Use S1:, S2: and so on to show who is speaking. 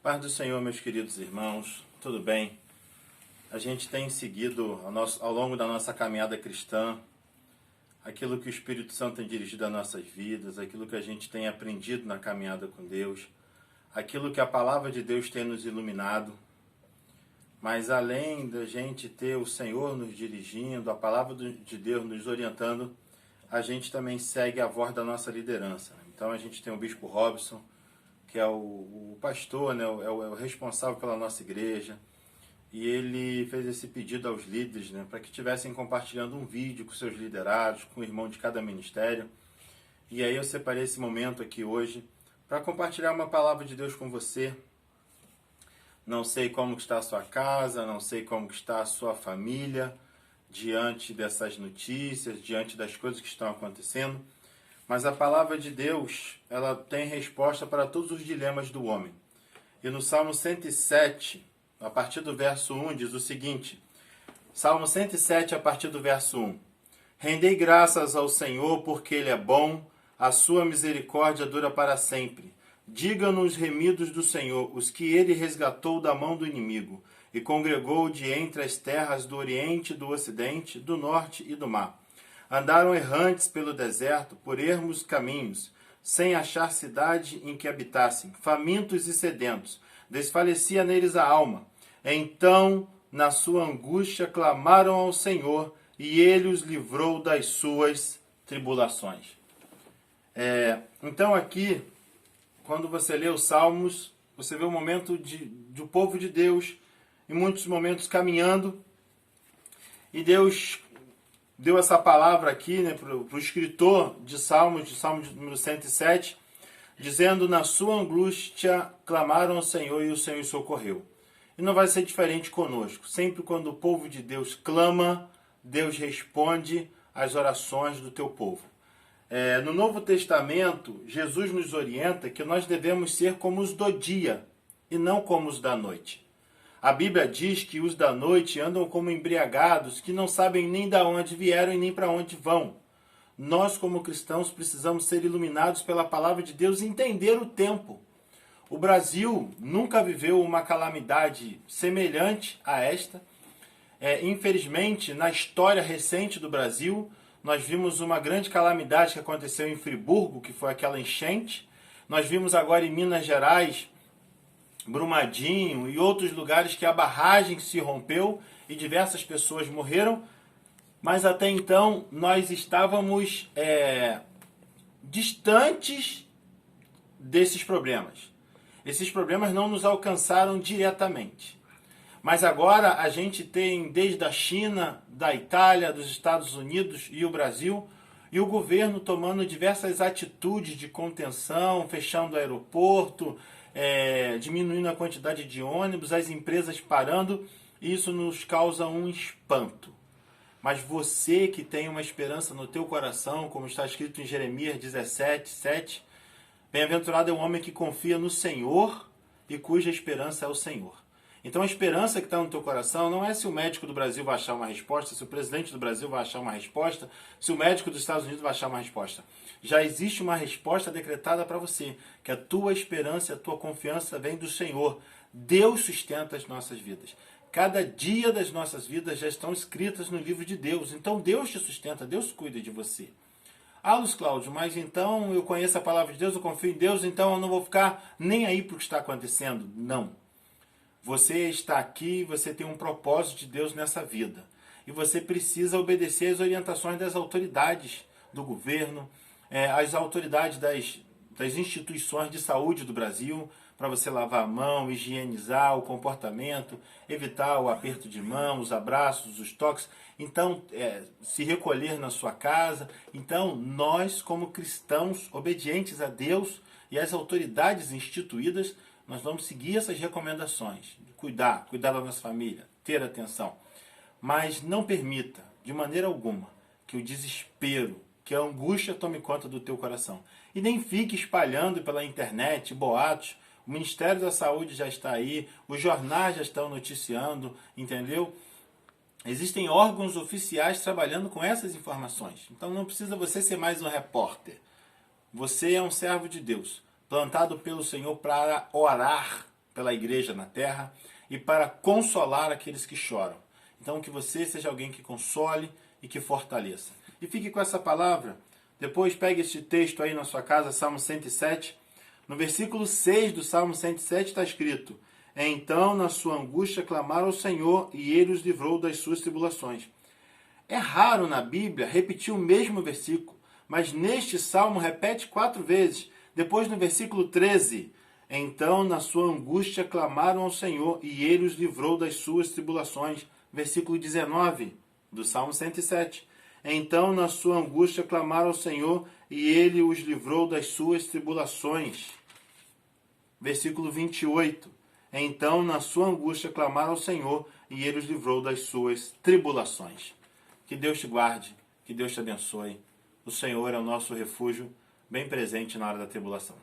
S1: Paz do Senhor, meus queridos irmãos, tudo bem? A gente tem seguido ao longo da nossa caminhada cristã aquilo que o Espírito Santo tem dirigido às nossas vidas, aquilo que a gente tem aprendido na caminhada com Deus, aquilo que a palavra de Deus tem nos iluminado. Mas além da gente ter o Senhor nos dirigindo, a palavra de Deus nos orientando, a gente também segue a voz da nossa liderança. Então a gente tem o Bispo Robson, que é o pastor, né, é o responsável pela nossa igreja, e ele fez esse pedido aos líderes, né, para que estivessem compartilhando um vídeo com seus liderados, com o irmão de cada ministério. E aí eu separei esse momento aqui hoje para compartilhar uma palavra de Deus com você. Não sei como está a sua casa, não sei como está a sua família diante dessas notícias, diante das coisas que estão acontecendo, mas a palavra de Deus, ela tem resposta para todos os dilemas do homem. E no Salmo 107, a partir do verso 1, diz o seguinte: Salmo 107, a partir do verso 1. Rendei graças ao Senhor, porque Ele é bom, a sua misericórdia dura para sempre. Digam-nos remidos do Senhor, os que Ele resgatou da mão do inimigo, e congregou de entre as terras do Oriente, do Ocidente, do Norte e do Mar. Andaram errantes pelo deserto, por ermos caminhos, sem achar cidade em que habitassem, famintos e sedentos. Desfalecia neles a alma. Então, na sua angústia, clamaram ao Senhor, e Ele os livrou das suas tribulações. Então aqui, quando você lê os Salmos, você vê o momento do povo de Deus, em muitos momentos caminhando, e Deus deu essa palavra aqui, né, para o escritor de Salmo número 107, dizendo: na sua angústia clamaram ao Senhor e o Senhor os socorreu. E não vai ser diferente conosco. Sempre quando o povo de Deus clama, Deus responde às orações do teu povo. No Novo Testamento, Jesus nos orienta que nós devemos ser como os do dia e não como os da noite. A Bíblia diz que os da noite andam como embriagados, que não sabem nem de onde vieram e nem para onde vão. Nós, como cristãos, precisamos ser iluminados pela palavra de Deus e entender o tempo. O Brasil nunca viveu uma calamidade semelhante a esta. Infelizmente, na história recente do Brasil, nós vimos uma grande calamidade que aconteceu em Friburgo, que foi aquela enchente. Nós vimos agora em Minas Gerais, Brumadinho e outros lugares que a barragem se rompeu e diversas pessoas morreram, mas até então nós estávamos distantes desses problemas. Esses problemas não nos alcançaram diretamente. Mas agora a gente tem desde a China, da Itália, dos Estados Unidos e o Brasil, e o governo tomando diversas atitudes de contenção, fechando o aeroporto, diminuindo a quantidade de ônibus, as empresas parando, e isso nos causa um espanto. Mas você que tem uma esperança no teu coração, como está escrito em Jeremias 17, 7, bem-aventurado é o homem que confia no Senhor e cuja esperança é o Senhor. Então a esperança que está no teu coração não é se o médico do Brasil vai achar uma resposta, se o presidente do Brasil vai achar uma resposta, se o médico dos Estados Unidos vai achar uma resposta. Já existe uma resposta decretada para você, que a tua esperança e a tua confiança vem do Senhor. Deus sustenta as nossas vidas. Cada dia das nossas vidas já estão escritas no livro de Deus. Então Deus te sustenta, Deus cuida de você. Ah, Luiz Cláudio, mas então eu conheço a palavra de Deus, eu confio em Deus, então eu não vou ficar nem aí para o que está acontecendo. Não. Você está aqui, você tem um propósito de Deus nessa vida. E você precisa obedecer às orientações das autoridades do governo, às autoridades das instituições de saúde do Brasil, para você lavar a mão, higienizar o comportamento, evitar o aperto de mão, os abraços, os toques. Então, se recolher na sua casa. Então, nós, como cristãos obedientes a Deus e às autoridades instituídas, nós vamos seguir essas recomendações, cuidar da nossa família, ter atenção. Mas não permita, de maneira alguma, que o desespero, que a angústia tome conta do teu coração. E nem fique espalhando pela internet boatos. O Ministério da Saúde já está aí, os jornais já estão noticiando, entendeu? Existem órgãos oficiais trabalhando com essas informações. Então não precisa você ser mais um repórter. Você é um servo de Deus, plantado pelo Senhor para orar pela igreja na terra e para consolar aqueles que choram. Então que você seja alguém que console e que fortaleça. E fique com essa palavra. Depois pegue este texto aí na sua casa, Salmo 107. No versículo 6 do Salmo 107 está escrito: então, na sua angústia, clamaram ao Senhor e ele os livrou das suas tribulações. É raro na Bíblia repetir o mesmo versículo, mas neste salmo repete 4 vezes. Depois, no versículo 13, então, na sua angústia, clamaram ao Senhor e ele os livrou das suas tribulações. Versículo 19 do Salmo 107. Então, na sua angústia, clamaram ao Senhor e ele os livrou das suas tribulações. Versículo 28. Então, na sua angústia, clamaram ao Senhor e ele os livrou das suas tribulações. Que Deus te guarde, que Deus te abençoe. O Senhor é o nosso refúgio, bem presente na hora da tribulação.